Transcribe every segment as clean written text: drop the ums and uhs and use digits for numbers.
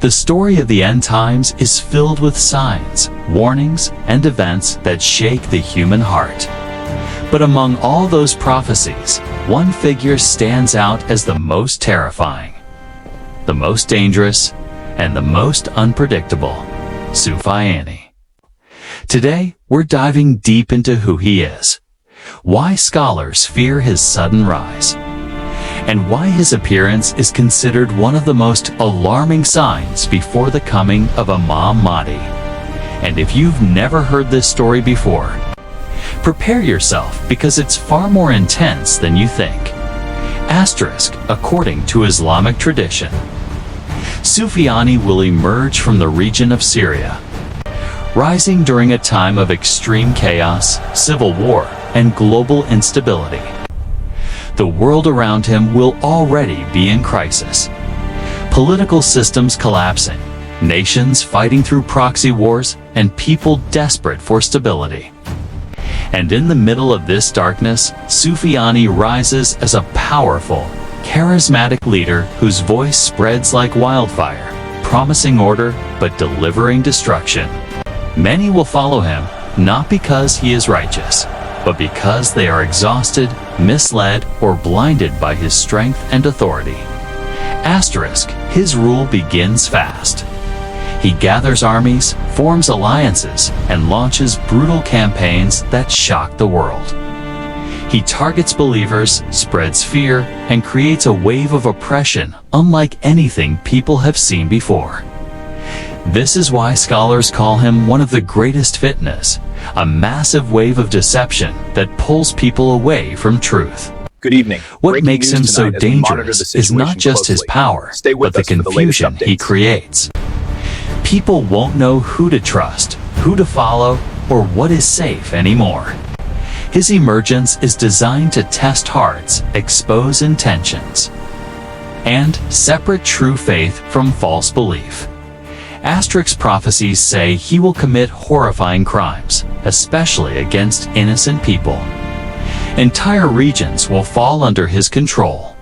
The story of the end times is filled with signs, warnings, and events that shake the human heart. But among all those prophecies, one figure stands out as the most terrifying, the most dangerous, and the most unpredictable: Sufyani. Today, we're diving deep into who he is, why scholars fear his sudden rise, and why his appearance is considered one of the most alarming signs before the coming of Imam Mahdi. And if you've never heard this story before, prepare yourself, because it's far more intense than you think. According to Islamic tradition, Sufyani will emerge from the region of Syria, rising during a time of extreme chaos, civil war, and global instability. The world around him will already be in crisis. Political systems collapsing, nations fighting through proxy wars, and people desperate for stability. And in the middle of this darkness, Sufyani rises as a powerful, charismatic leader whose voice spreads like wildfire, promising order but delivering destruction. Many will follow him, not because he is righteous, but because they are exhausted, misled, or blinded by his strength and authority. His rule begins fast. He gathers armies, forms alliances, and launches brutal campaigns that shock the world. He targets believers, spreads fear, and creates a wave of oppression unlike anything people have seen before. This is why scholars call him one of the greatest fitnas, a massive wave of deception that pulls people away from truth. Good evening. What makes him so dangerous is not just his power, but the confusion he creates. People won't know who to trust, who to follow, or what is safe anymore. His emergence is designed to test hearts, expose intentions, and separate true faith from false belief. Prophecies say he will commit horrifying crimes, especially against innocent people. Entire regions will fall under his control.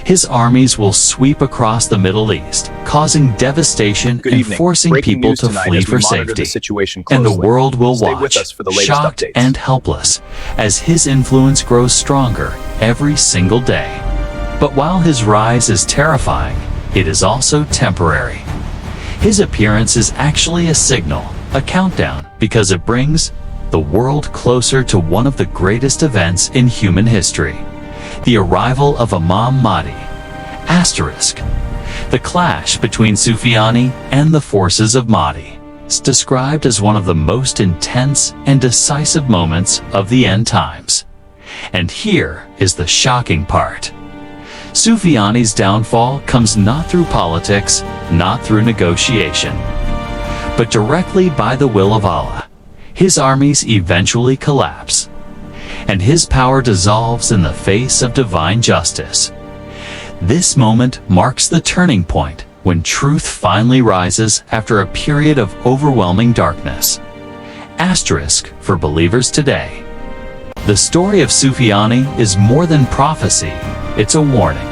His armies will sweep across the Middle East, causing devastation and forcing people to flee for safety. And the world will watch, shocked and helpless, as his influence grows stronger every single day. But while his rise is terrifying, it is also temporary. His appearance is actually a signal, a countdown, because it brings the world closer to one of the greatest events in human history: the arrival of Imam Mahdi. The clash between Sufyani and the forces of Mahdi is described as one of the most intense and decisive moments of the end times. And here is the shocking part. Sufyani's downfall comes not through politics, not through negotiation, but directly by the will of Allah. His armies eventually collapse, and his power dissolves in the face of divine justice. This moment marks the turning point when truth finally rises after a period of overwhelming darkness. For believers today, the story of Sufyani is more than prophecy, it's a warning.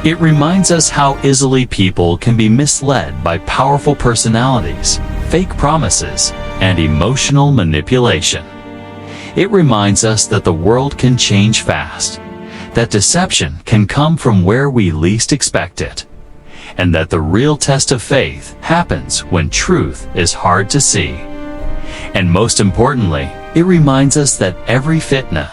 It reminds us how easily people can be misled by powerful personalities, fake promises, and emotional manipulation. It reminds us that the world can change fast, that deception can come from where we least expect it, and that the real test of faith happens when truth is hard to see. And most importantly, it reminds us that every fitna,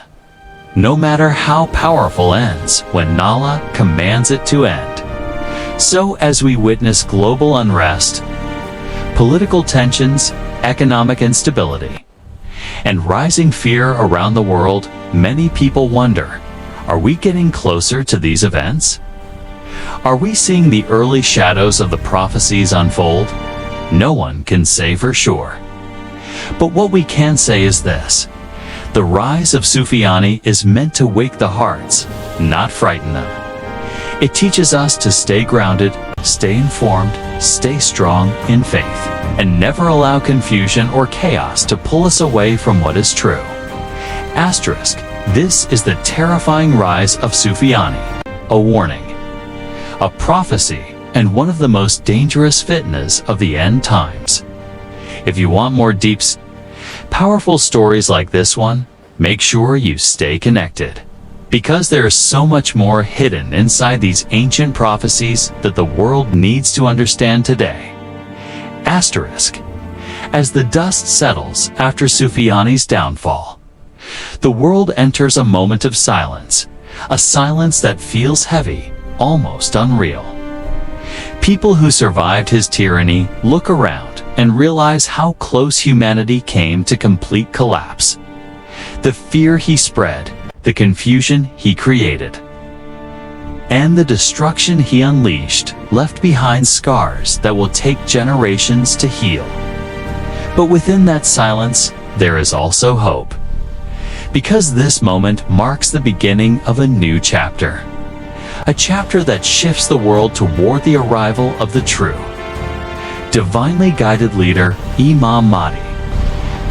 no matter how powerful, ends when Allah commands it to end. So as we witness global unrest, political tensions, economic instability, and rising fear around the world, many people wonder, are we getting closer to these events? Are we seeing the early shadows of the prophecies unfold? No one can say for sure. But what we can say is this: the rise of Sufyani is meant to wake the hearts, not frighten them. It teaches us to stay grounded, stay informed, stay strong in faith, and never allow confusion or chaos to pull us away from what is true. This is the terrifying rise of Sufyani, a warning, a prophecy, and one of the most dangerous fitnas of the end times. If you want more deep, powerful stories like this one, make sure you stay connected, because there is so much more hidden inside these ancient prophecies that the world needs to understand today. Asterisk. As the dust settles after Sufyani's downfall, the world enters a moment of silence, a silence that feels heavy, almost unreal. People who survived his tyranny look around and realize how close humanity came to complete collapse. The fear he spread, the confusion he created, and the destruction he unleashed left behind scars that will take generations to heal. But within that silence, there is also hope. Because this moment marks the beginning of a new chapter. A chapter that shifts the world toward the arrival of the true, divinely guided leader, Imam Mahdi.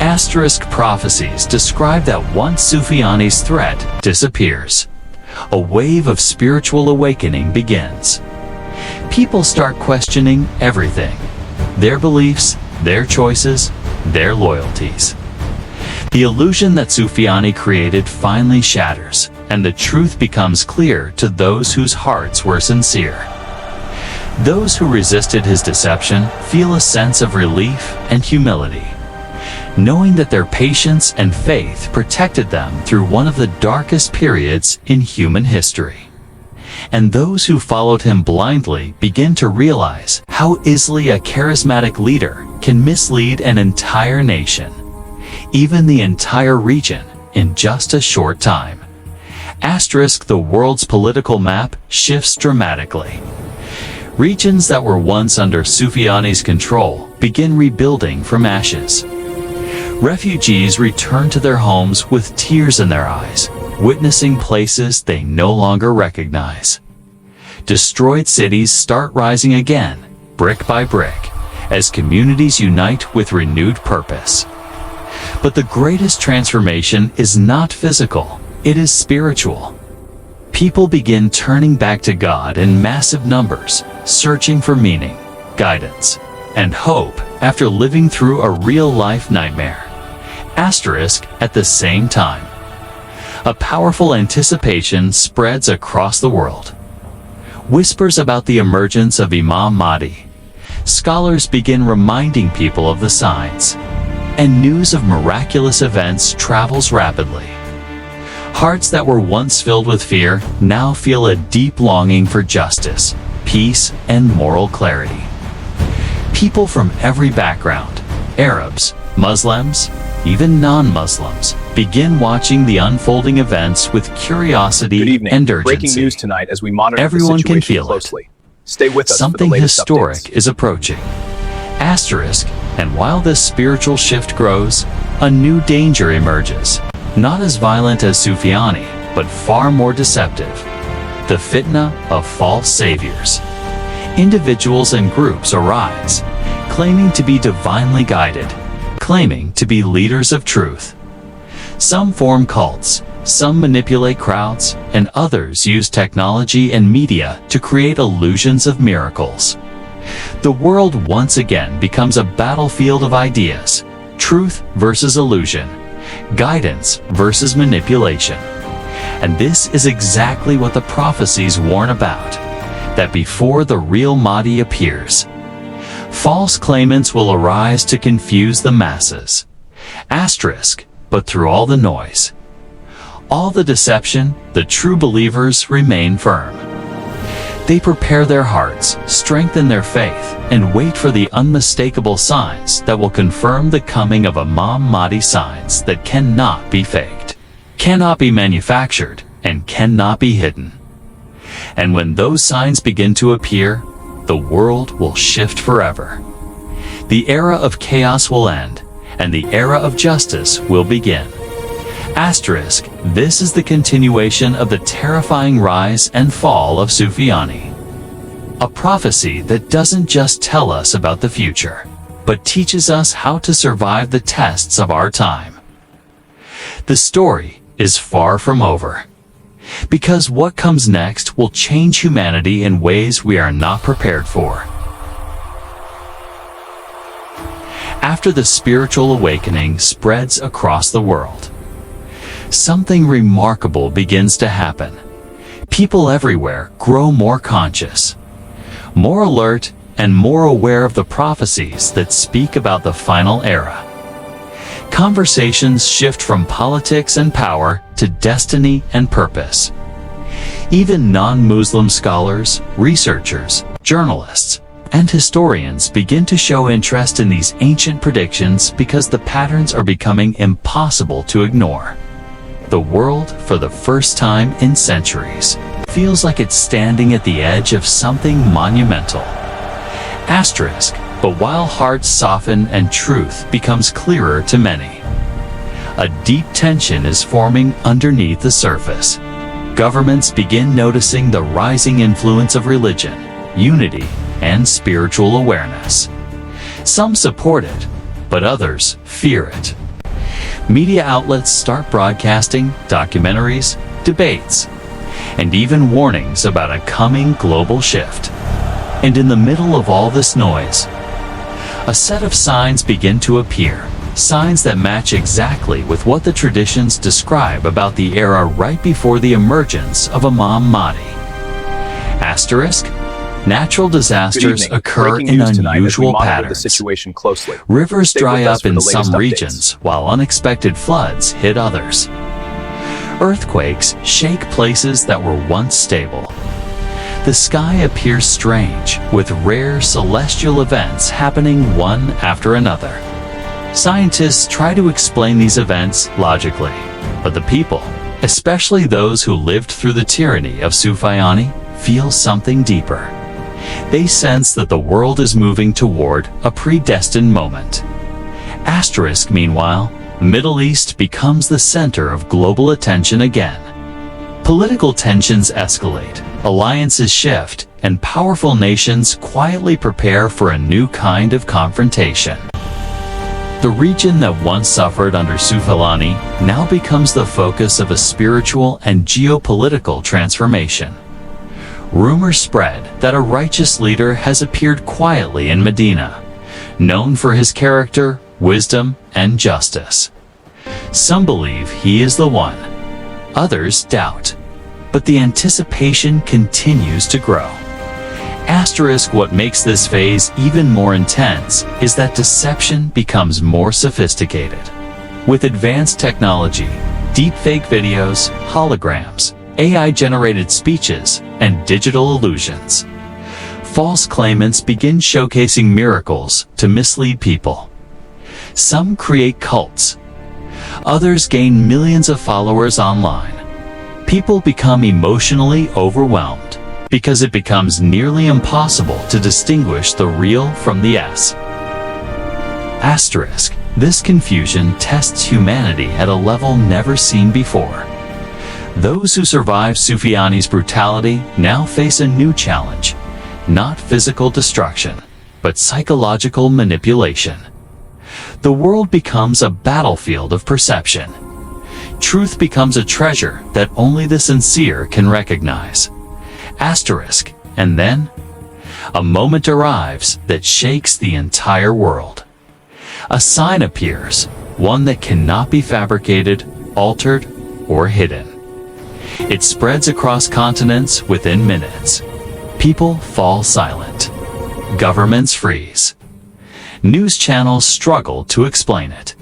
Asterisk prophecies describe that once Sufyani's threat disappears, a wave of spiritual awakening begins. People start questioning everything, their beliefs, their choices, their loyalties. The illusion that Sufyani created finally shatters, and the truth becomes clear to those whose hearts were sincere. Those who resisted his deception feel a sense of relief and humility, knowing that their patience and faith protected them through one of the darkest periods in human history. And those who followed him blindly begin to realize how easily a charismatic leader can mislead an entire nation, even the entire region, in just a short time. Asterisk. The world's political map shifts dramatically. Regions that were once under Sufyani's control begin rebuilding from ashes. Refugees return to their homes with tears in their eyes, witnessing places they no longer recognize. Destroyed cities start rising again, brick by brick, as communities unite with renewed purpose. But the greatest transformation is not physical, it is spiritual. People begin turning back to God in massive numbers, searching for meaning, guidance, and hope after living through a real-life nightmare. Asterisk. At the same time, a powerful anticipation spreads across the world. Whispers about the emergence of Imam Mahdi. Scholars begin reminding people of the signs, and news of miraculous events travels rapidly. Hearts that were once filled with fear now feel a deep longing for justice, peace, and moral clarity. People from every background, Arabs, Muslims, even non-Muslims, begin watching the unfolding events with curiosity and urgency. Breaking news tonight as we monitor Everyone the can situation feel closely. it. Stay with us Something for the latest historic updates. is approaching. Asterisk. And while this spiritual shift grows, a new danger emerges. Not as violent as Sufyani, but far more deceptive. The fitna of false saviors. Individuals and groups arise, claiming to be divinely guided, claiming to be leaders of truth. Some form cults, some manipulate crowds, and others use technology and media to create illusions of miracles. The world once again becomes a battlefield of ideas, truth versus illusion, guidance versus manipulation. And this is exactly what the prophecies warn about, that before the real Mahdi appears, false claimants will arise to confuse the masses. Asterisk. But through all the noise, all the deception, the true believers remain firm. They prepare their hearts, strengthen their faith, and wait for the unmistakable signs that will confirm the coming of Imam Mahdi, signs that cannot be faked, cannot be manufactured, and cannot be hidden. And when those signs begin to appear, the world will shift forever. The era of chaos will end, and the era of justice will begin. Asterisk. This is the continuation of the terrifying rise and fall of Sufyani. A prophecy that doesn't just tell us about the future, but teaches us how to survive the tests of our time. The story is far from over. Because what comes next will change humanity in ways we are not prepared for. After the spiritual awakening spreads across the world, something remarkable begins to happen. People everywhere grow more conscious, more alert, and more aware of the prophecies that speak about the final era. Conversations shift from politics and power to destiny and purpose. Even non-Muslim scholars, researchers, journalists, and historians begin to show interest in these ancient predictions because the patterns are becoming impossible to ignore. The world, for the first time in centuries, feels like it's standing at the edge of something monumental. But while hearts soften and truth becomes clearer to many, a deep tension is forming underneath the surface. Governments begin noticing the rising influence of religion, unity, and spiritual awareness. Some support it, but others fear it. Media outlets start broadcasting documentaries, debates, and even warnings about a coming global shift. And in the middle of all this noise, a set of signs begin to appear, signs that match exactly with what the traditions describe about the era right before the emergence of Imam Mahdi. Natural disasters occur in unusual patterns. Situation closely. Rivers Stay dry with us up for in the latest some updates. regions, while unexpected floods hit others. Earthquakes shake places that were once stable. The sky appears strange, with rare celestial events happening one after another. Scientists try to explain these events logically, but the people, especially those who lived through the tyranny of Sufyani, feel something deeper. They sense that the world is moving toward a predestined moment. Meanwhile, the Middle East becomes the center of global attention again. Political tensions escalate, alliances shift, and powerful nations quietly prepare for a new kind of confrontation. The region that once suffered under Sufyani now becomes the focus of a spiritual and geopolitical transformation. Rumors spread that a righteous leader has appeared quietly in Medina, known for his character, wisdom, and justice. Some believe he is the one, others doubt, but the anticipation continues to grow. What makes this phase even more intense is that deception becomes more sophisticated. With advanced technology, deepfake videos, holograms, AI-generated speeches, and digital illusions, false claimants begin showcasing miracles to mislead people. Some create cults. Others gain millions of followers online. People become emotionally overwhelmed because it becomes nearly impossible to distinguish the real from the This confusion tests humanity at a level never seen before. Those who survived Sufyani's brutality now face a new challenge, not physical destruction, but psychological manipulation. The world becomes a battlefield of perception. Truth becomes a treasure that only the sincere can recognize. And then, a moment arrives that shakes the entire world. A sign appears, one that cannot be fabricated, altered, or hidden. It spreads across continents within minutes. People fall silent. Governments freeze. News channels struggle to explain it.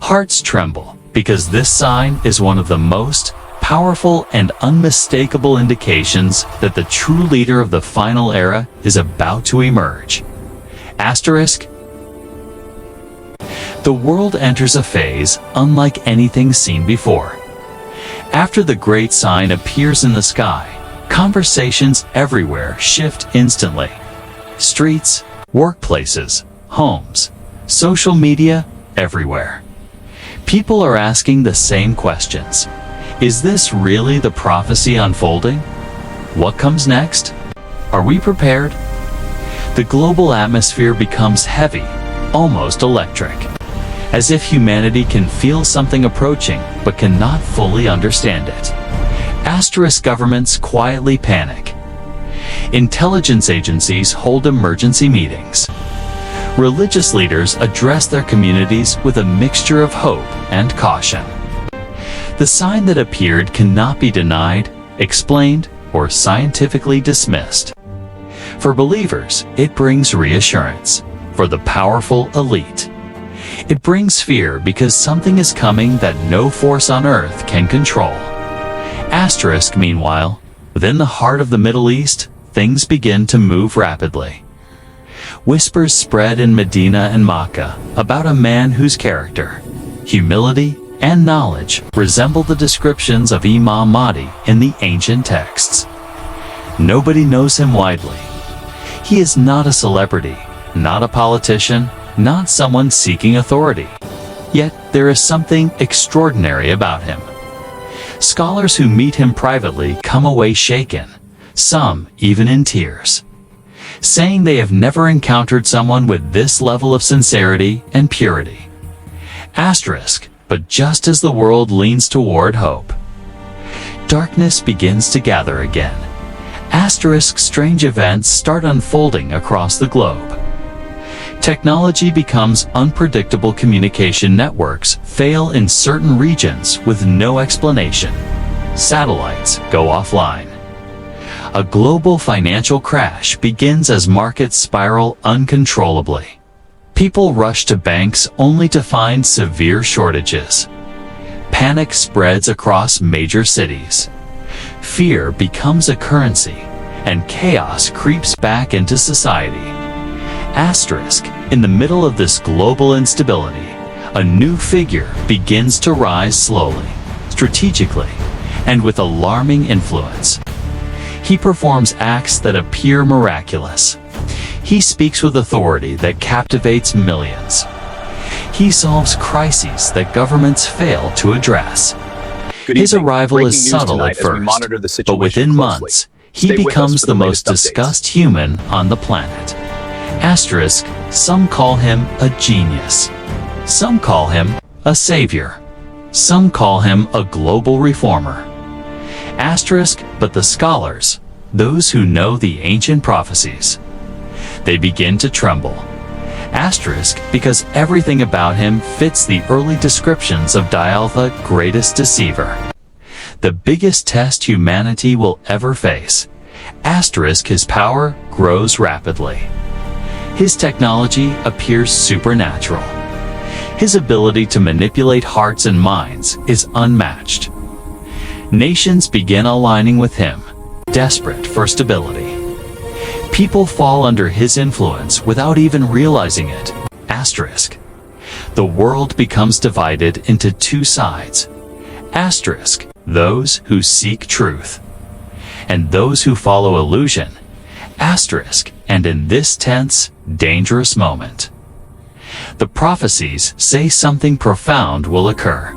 Hearts tremble because this sign is one of the most powerful and unmistakable indications that the true leader of the final era is about to emerge. The world enters a phase unlike anything seen before. After the great sign appears in the sky, conversations everywhere shift instantly. Streets, workplaces, homes, social media, everywhere. People are asking the same questions. Is this really the prophecy unfolding? What comes next? Are we prepared? The global atmosphere becomes heavy, almost electric, as if humanity can feel something approaching but cannot fully understand it. Asterisk governments quietly panic. Intelligence agencies hold emergency meetings. Religious leaders address their communities with a mixture of hope and caution. The sign that appeared cannot be denied, explained, or scientifically dismissed. For believers, it brings reassurance. For the powerful elite, it brings fear because something is coming that no force on earth can control. Asterisk, meanwhile, within the heart of the Middle East, things begin to move rapidly. Whispers spread in Medina and Makkah about a man whose character, humility, and knowledge resemble the descriptions of Imam Mahdi in the ancient texts. Nobody knows him widely. He is not a celebrity, not a politician, not someone seeking authority. Yet there is something extraordinary about him. Scholars who meet him privately come away shaken, some even in tears, saying they have never encountered someone with this level of sincerity and purity. Asterisk, but just as the world leans toward hope, darkness begins to gather again. Asterisk, strange events start unfolding across the globe. Technology becomes unpredictable. Communication networks fail in certain regions with no explanation. Satellites go offline. A global financial crash begins as markets spiral uncontrollably. People rush to banks only to find severe shortages. Panic spreads across major cities. Fear becomes a currency, and chaos creeps back into society. Asterisk, in the middle of this global instability, a new figure begins to rise slowly, strategically, and with alarming influence. He performs acts that appear miraculous. He speaks with authority that captivates millions. He solves crises that governments fail to address. His arrival is subtle at first, but within months, he becomes the most discussed human on the planet. Asterisk, some call him a genius. Some call him a savior. Some call him a global reformer. Asterisk, but the scholars, those who know the ancient prophecies, they begin to tremble. Asterisk, because everything about him fits the early descriptions of Dajjal, the greatest deceiver, the biggest test humanity will ever face. Asterisk, his power grows rapidly. His technology appears supernatural. His ability to manipulate hearts and minds is unmatched. Nations begin aligning with him, desperate for stability. People fall under his influence without even realizing it. Asterisk. The world becomes divided into two sides. Asterisk. Those who seek truth, and those who follow illusion. Asterisk. And in this tense, dangerous moment, the prophecies say something profound will occur.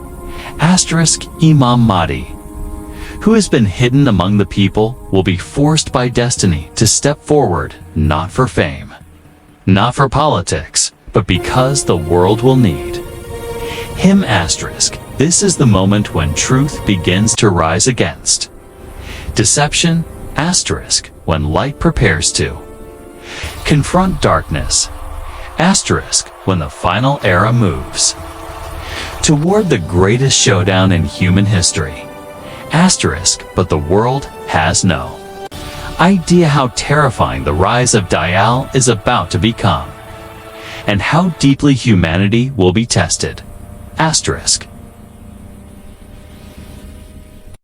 Asterisk. Imam Mahdi, who has been hidden among the people, will be forced by destiny to step forward, not for fame, not for politics, but because the world will need him. Asterisk. This is the moment when truth begins to rise against deception. Asterisk. When light prepares to confront darkness. Asterisk. When the final era moves toward the greatest showdown in human history. Asterisk. But the world has no idea how terrifying the rise of Dajjal is about to become, and how deeply humanity will be tested. Asterisk.